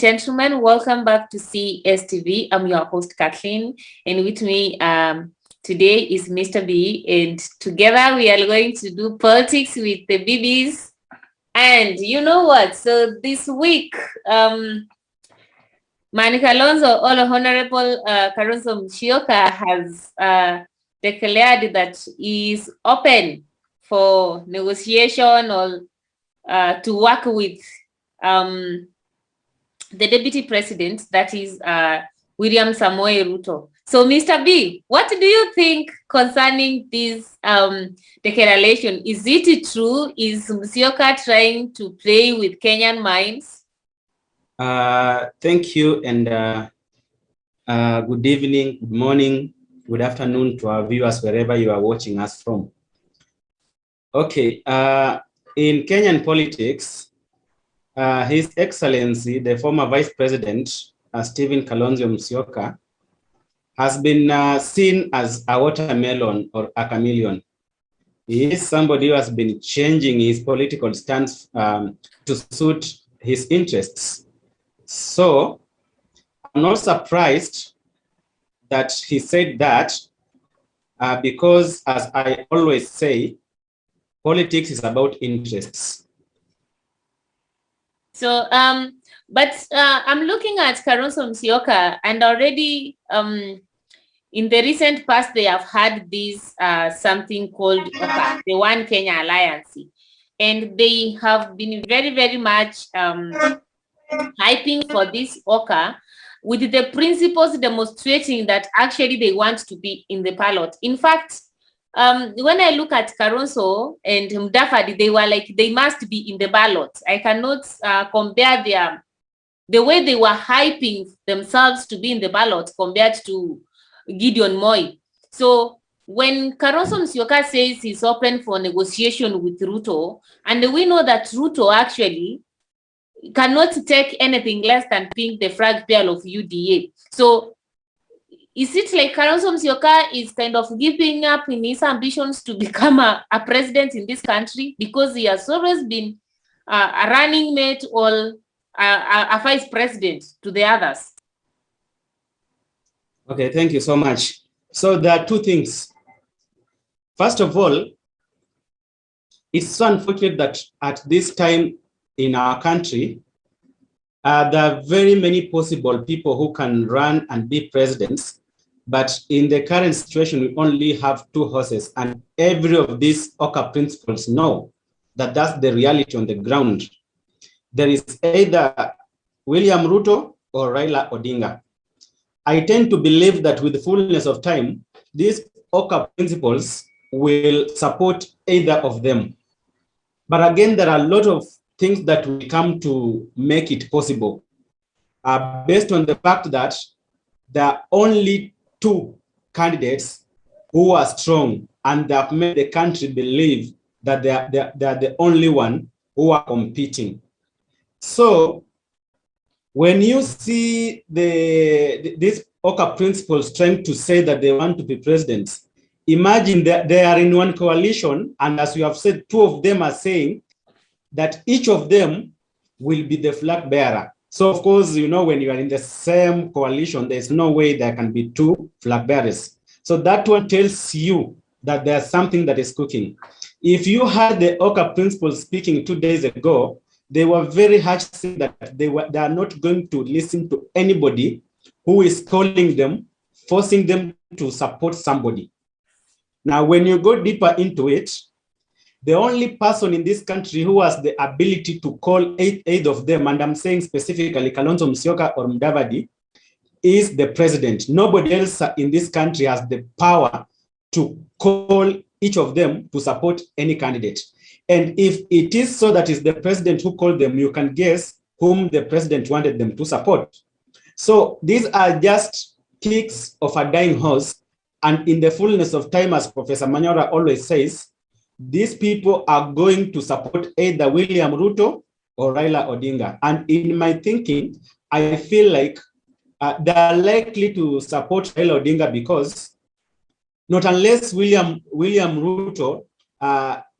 gentlemen, welcome back to CSTV. I'm your host, Kathleen, and with me today is Mr. B, and together we are going to do politics with the BBs. And you know what? So this week, Mani Kalonzo, all Honorable Kalonzo Musyoka has declared that he is open for negotiation or to work with the deputy president, that is William Samoei Ruto. So, Mr. B, what do you think concerning this declaration? Is it true? Is Musyoka trying to play with Kenyan minds? Thank you, and good evening, good morning, good afternoon to our viewers wherever you are watching us from. Okay, in Kenyan politics, His Excellency, the former Vice President, Stephen Kalonzo Musyoka, has been seen as a watermelon or a chameleon. He is somebody who has been changing his political stance to suit his interests. So, I'm not surprised that he said that because, as I always say, politics is about interests. So, but I'm looking at Kalonzo Musyoka, and already in the recent past, they have had this something called OKA, the One Kenya Alliance, and they have been very, very much hyping for this OKA, with the principles demonstrating that actually they want to be in the ballot. In fact, when I look at Kalonzo and Mudavadi, they were like, they must be in the ballot. I cannot compare the way they were hyping themselves to be in the ballot compared to Gideon Moi. So when Kalonzo Musyoka says he's open for negotiation with Ruto, and we know that Ruto actually cannot take anything less than being the flag bearer of UDA. So is it like Kalonzo Musyoka is kind of giving up in his ambitions to become a president in this country, because he has always been a running mate or a vice president to the others? Okay, thank you so much. So there are two things. First of all, it's so unfortunate that at this time in our country, there are very many possible people who can run and be presidents. But in the current situation, we only have two horses, and every of these OKA principles know that that's the reality on the ground. There is either William Ruto or Raila Odinga. I tend to believe that with the fullness of time, these OKA principles will support either of them. But again, there are a lot of things that will come to make it possible, based on the fact that there are only two candidates who are strong, and they have made the country believe that they are the only one who are competing. So when you see these OKA principles trying to say that they want to be presidents, imagine that they are in one coalition, and as you have said, two of them are saying that each of them will be the flag bearer. So, of course, you know, when you are in the same coalition, there's no way there can be two flag bearers. So that one tells you that there's something that is cooking. If you had the OKA principles speaking 2 days ago, they were very harsh, saying that they are not going to listen to anybody who is calling them, forcing them to support somebody. Now, when you go deeper into it, the only person in this country who has the ability to call eight of them, and I'm saying specifically Kalonzo Musyoka or Mudavadi, is the president. Nobody else in this country has the power to call each of them to support any candidate. And if it is so that it's the president who called them, you can guess whom the president wanted them to support. So these are just kicks of a dying horse. And in the fullness of time, as Professor Manyora always says, these people are going to support either William Ruto or Raila Odinga. And in my thinking, I feel like they are likely to support Raila Odinga, because not unless William Ruto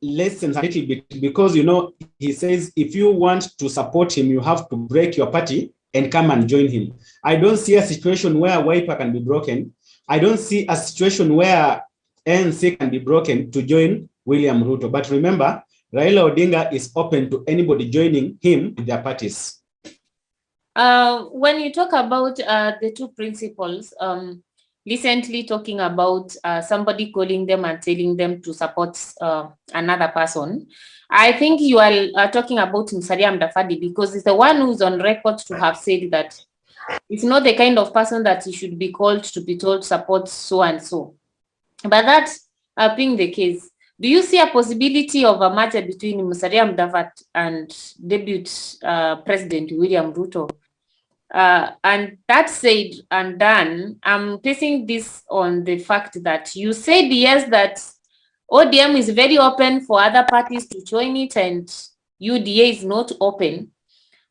lessens a little bit, because, you know, he says if you want to support him, you have to break your party and come and join him. I don't see a situation where Wiper can be broken. I don't see a situation where ANC can be broken to join William Ruto. But remember, Raila Odinga is open to anybody joining him with their parties. When you talk about the two principles, recently talking about somebody calling them and telling them to support another person, I think you are talking about Musalia Mudavadi, because it's the one who's on record to have said that it's not the kind of person that he should be called to be told support so and so. But that being the case, do you see a possibility of a merger between Musalia Mudavadi and Deputy President William Ruto? And that said and done, I'm placing this on the fact that you said yes, that ODM is very open for other parties to join it and UDA is not open.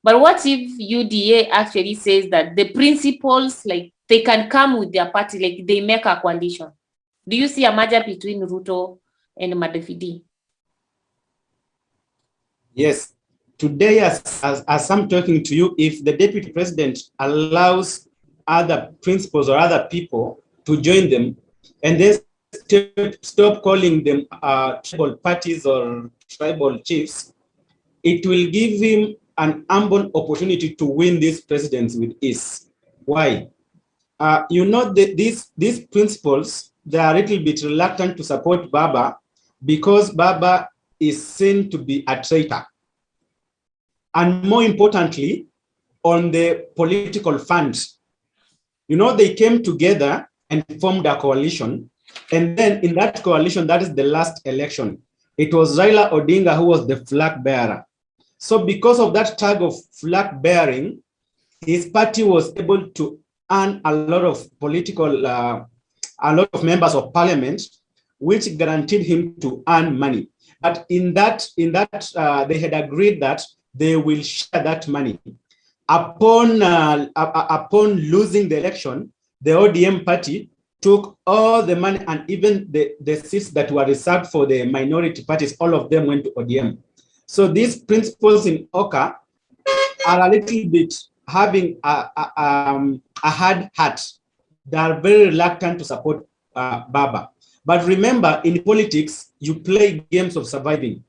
But what if UDA actually says that the principles, like they can come with their party, like they make a coalition? Do you see a merger between Ruto and Mudavadi? Yes. Today, as I'm talking to you, if the deputy president allows other principals or other people to join them, and they stop calling them tribal parties or tribal chiefs, it will give him an ample opportunity to win these presidents with ease. Why? You know, these principals, they are a little bit reluctant to support Baba because Baba is seen to be a traitor. And more importantly, on the political front, you know, they came together and formed a coalition. And then in that coalition, that is the last election, it was Raila Odinga who was the flag bearer. So because of that tag of flag bearing, his party was able to earn a lot of political, a lot of members of parliament, which guaranteed him to earn money. But in that, they had agreed that they will share that money. Upon losing the election, the ODM party took all the money, and even the seats that were reserved for the minority parties, all of them went to ODM. So these principles in OKA are a little bit having a hard heart. They are very reluctant to support Baba. But remember, in politics, you play games of surviving.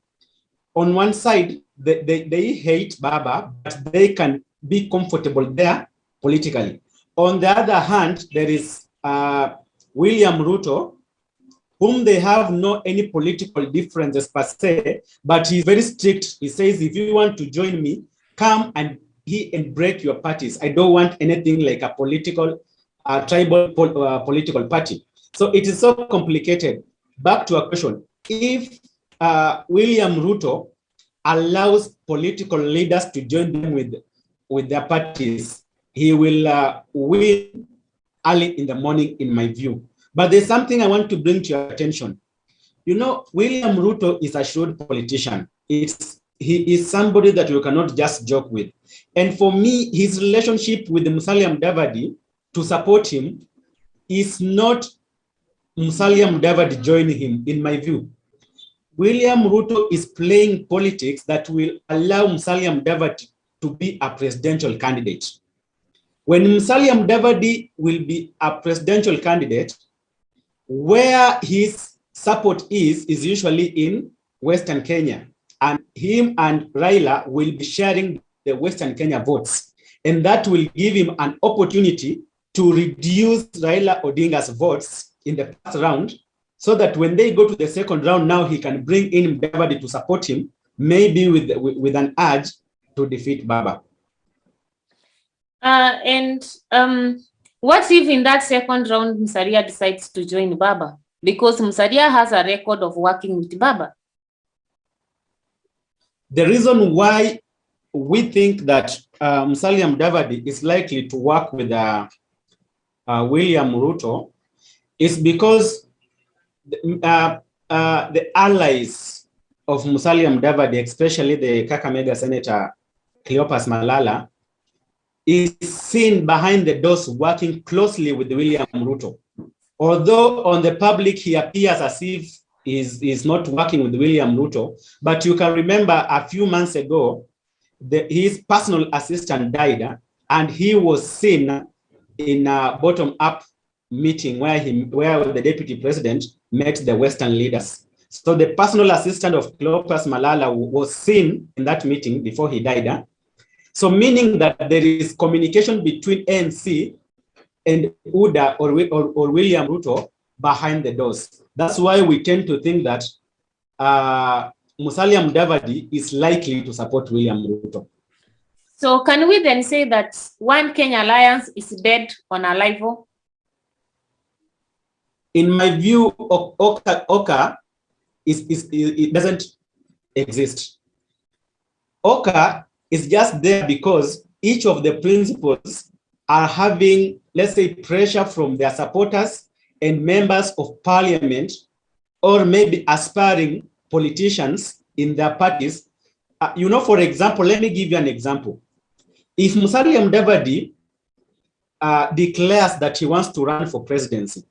On one side, they hate Baba, but they can be comfortable there politically. On the other hand, there is William Ruto, whom they have no any political differences per se, but he's very strict. He says, if you want to join me, come and break your parties. I don't want anything like a political, tribal political party. So it is so complicated. Back to a question. If William Ruto allows political leaders to join them with their parties, he will win early in the morning, in my view. But there's something I want to bring to your attention. You know, William Ruto is a shrewd politician. He is somebody that you cannot just joke with. And for me, his relationship with Musalia Mudavadi to support him is not Musalia Mudavadi joining him, in my view. William Ruto is playing politics that will allow Musalia Mudavadi to be a presidential candidate. When Musalia Mudavadi will be a presidential candidate, where his support is usually in Western Kenya. And him and Raila will be sharing the Western Kenya votes. And that will give him an opportunity to reduce Raila Odinga's votes in the first round, so that when they go to the second round, now he can bring in Mudavadi to support him, maybe with an urge to defeat Baba. What if in that second round, Musalia decides to join Baba? Because Musalia has a record of working with Baba. The reason why we think that Musalia Mudavadi is likely to work with William Ruto is because the allies of Musalia Mudavadi, especially the Kakamega Senator Cleopas Malala, is seen behind the doors working closely with William Ruto. Although on the public he appears as if he's not working with William Ruto, but you can remember a few months ago, his personal assistant died, and he was seen in a bottom-up meeting where the deputy president met the Western leaders. So the personal assistant of Cleopas Malala was seen in that meeting before he died. So meaning that there is communication between ANC and UDA or William Ruto behind the doors. That's why we tend to think that Musalia Mudavadi is likely to support William Ruto. So can we then say that One Kenya Alliance is dead on arrival? In my view, OKA it doesn't exist. OKA is just there because each of the principals are having, let's say, pressure from their supporters and members of parliament, or maybe aspiring politicians in their parties. For example, let me give you an example. If Musalia Mudavadi declares that he wants to run for presidency,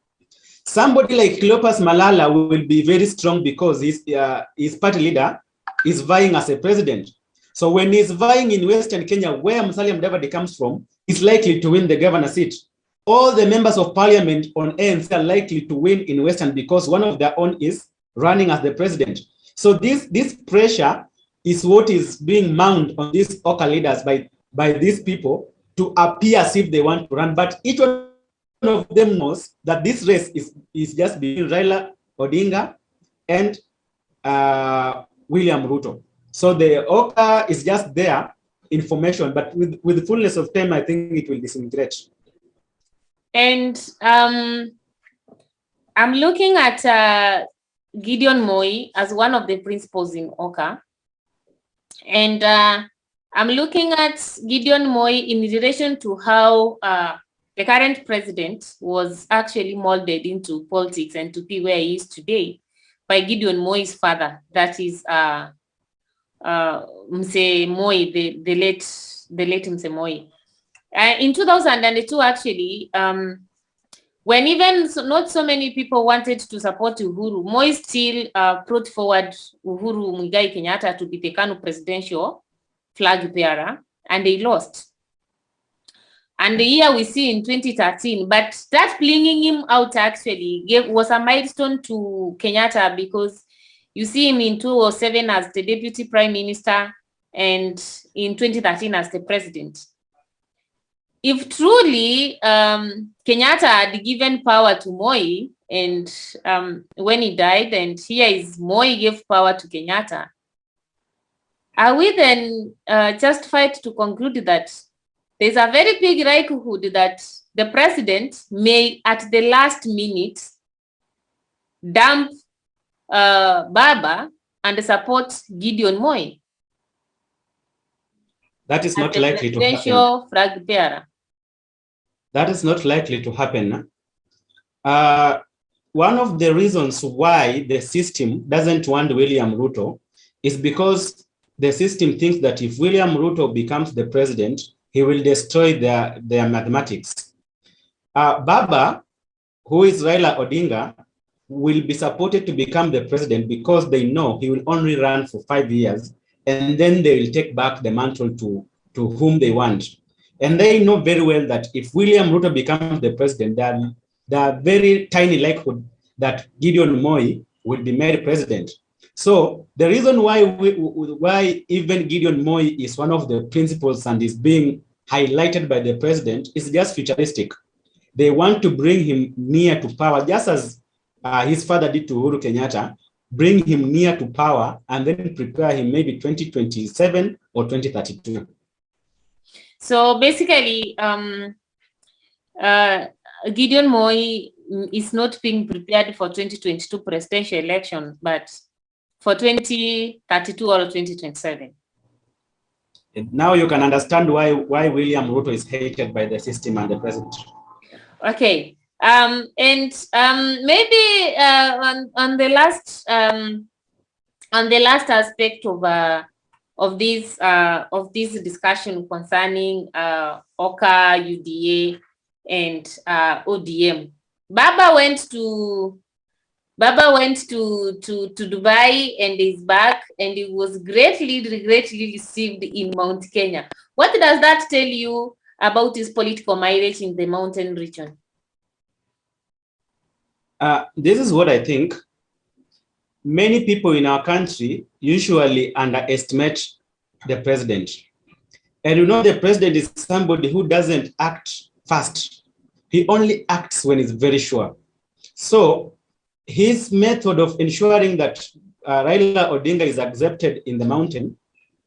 somebody like Cleopas Malala will be very strong because his party leader is vying as a president. So when he's vying in Western Kenya, where Musalia Mudavadi comes from, he's likely to win the governor seat. All the members of parliament on ANC are likely to win in Western because one of their own is running as the president. So this pressure is what is being mounted on these OKA leaders by these people to appear as if they want to run. But each one of them knows that this race is just between Raila Odinga and William Ruto. So the OKA is just there, information, but with the fullness of time, I think it will disintegrate. And I'm looking at Gideon Moi as one of the principals in OKA. And I'm looking at Gideon Moi in relation to how the current president was actually molded into politics and to be where he is today by Gideon Moi's father, that is Mse Moi, the late Mse Moi. In 2002, actually, when even not so many people wanted to support Uhuru, Moi still brought forward Uhuru Muigai Kenyatta to be the KANU presidential flag bearer, and they lost. And the year we see in 2013, but that bringing him out actually was a milestone to Kenyatta, because you see him in 2007 as the deputy prime minister and in 2013 as the president. If truly Kenyatta had given power to Moi, and when he died, and here is Moi gave power to Kenyatta, are we then justified to conclude that there's a very big likelihood that the president may, at the last minute, dump Baba and support Gideon Moi? That is not likely to happen. Flag bearer. That is not likely to happen. One of the reasons why the system doesn't want William Ruto is because the system thinks that if William Ruto becomes the president, he will destroy their mathematics. Baba, who is Raila Odinga, will be supported to become the president because they know he will only run for 5 years, and then they will take back the mantle to whom they want. And they know very well that if William Ruto becomes the president, there are very tiny likelihood that Gideon Moi will be made president. So the reason why even Gideon Moi is one of the principals and is being highlighted by the president is just futuristic. They want to bring him near to power, just as his father did to Uhuru Kenyatta, bring him near to power and then prepare him maybe 2027 or 2032. So basically, Gideon Moi is not being prepared for 2022 presidential election, but for 2032 or 2027. And now you can understand why William Ruto is hated by the system and the president. Okay. Maybe on the last aspect of this discussion concerning OKA, UDA, and ODM, Baba went to Dubai and is back, and he was greatly received in Mount Kenya. What does that tell you about his political mileage in the mountain region? This is what I think. Many people in our country usually underestimate the president. And you know, the president is somebody who doesn't act fast. He only acts when he's very sure. So his method of ensuring that Raila Odinga is accepted in the mountain,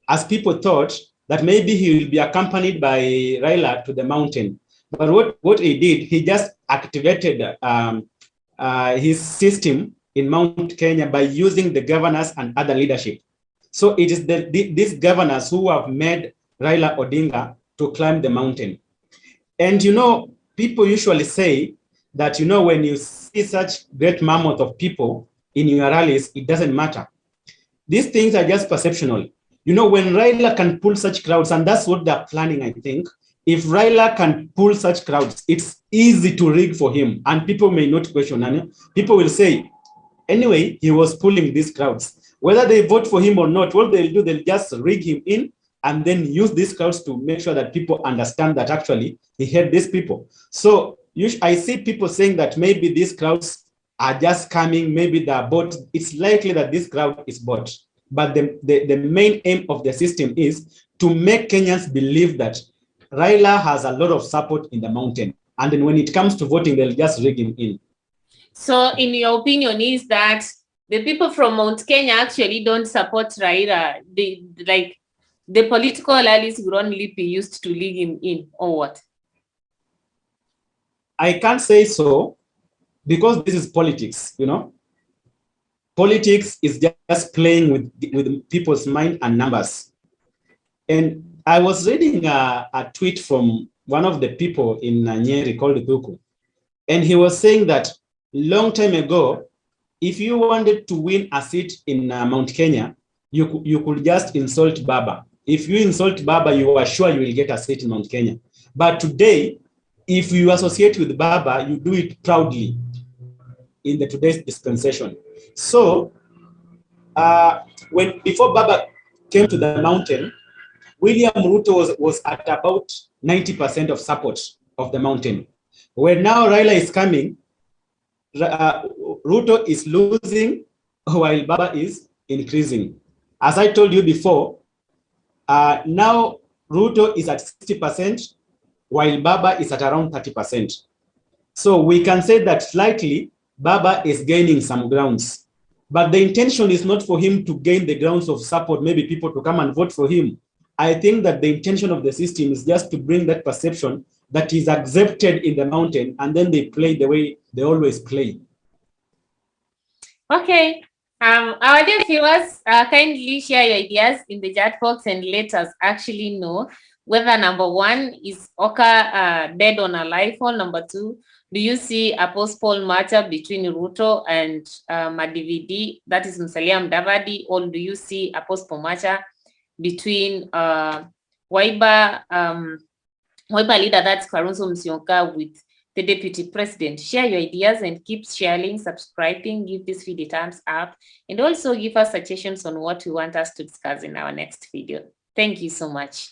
as people thought that maybe he will be accompanied by Raila to the mountain. But what he did, he just activated his system in Mount Kenya by using the governors and other leadership. So it is these governors who have made Raila Odinga to climb the mountain. And you know, people usually say that, you know, when you see such great mammoth of people in your rallies, it doesn't matter. These things are just perceptual. You know, when Raila can pull such crowds, and that's what they're planning, I think. If Raila can pull such crowds, it's easy to rig for him, and people may not question. And people will say, anyway, he was pulling these crowds. Whether they vote for him or not, what they'll do, they'll just rig him in and then use these crowds to make sure that people understand that actually he had these people. So I see people saying that maybe these crowds are just coming, maybe they're bought. It's likely that this crowd is bought. But the main aim of the system is to make Kenyans believe that Raila has a lot of support in the mountain. And then when it comes to voting, they'll just rig him in. So in your opinion, is that the people from Mount Kenya actually don't support Raila? The political allies Ron Lippy used to lead him in, or what? I can't say so, because this is politics, you know. Politics is just playing with people's mind and numbers. And I was reading a tweet from one of the people in Nyeri called Thuku, and he was saying that long time ago, if you wanted to win a seat in Mount Kenya, you could just insult Baba. If you insult Baba, you are sure you will get a seat in Mount Kenya. But today, if you associate with Baba, you do it proudly in the today's dispensation. So before Baba came to the mountain, William Ruto was at about 90% of support of the mountain. When now Raila is coming, Ruto is losing while Baba is increasing. As I told you before, now Ruto is at 60%, while Baba is at around 30%. So we can say that slightly Baba is gaining some grounds. But the intention is not for him to gain the grounds of support, maybe people to come and vote for him. I think that the intention of the system is just to bring that perception that he's accepted in the mountain, and then they play the way they always play. Okay. Our dear viewers, kindly share your ideas in the chat box and let us actually know whether number one, is OKA dead on alive, or number two, do you see a post-poll matchup between Ruto and Madividi, that is Musalia Mudavadi, or do you see a post-poll matchup between Wiper leader, that's Kalonzo Musyoka, with the deputy president? Share your ideas and keep sharing, subscribing, give this video a thumbs up, and also give us suggestions on what you want us to discuss in our next video. Thank you so much.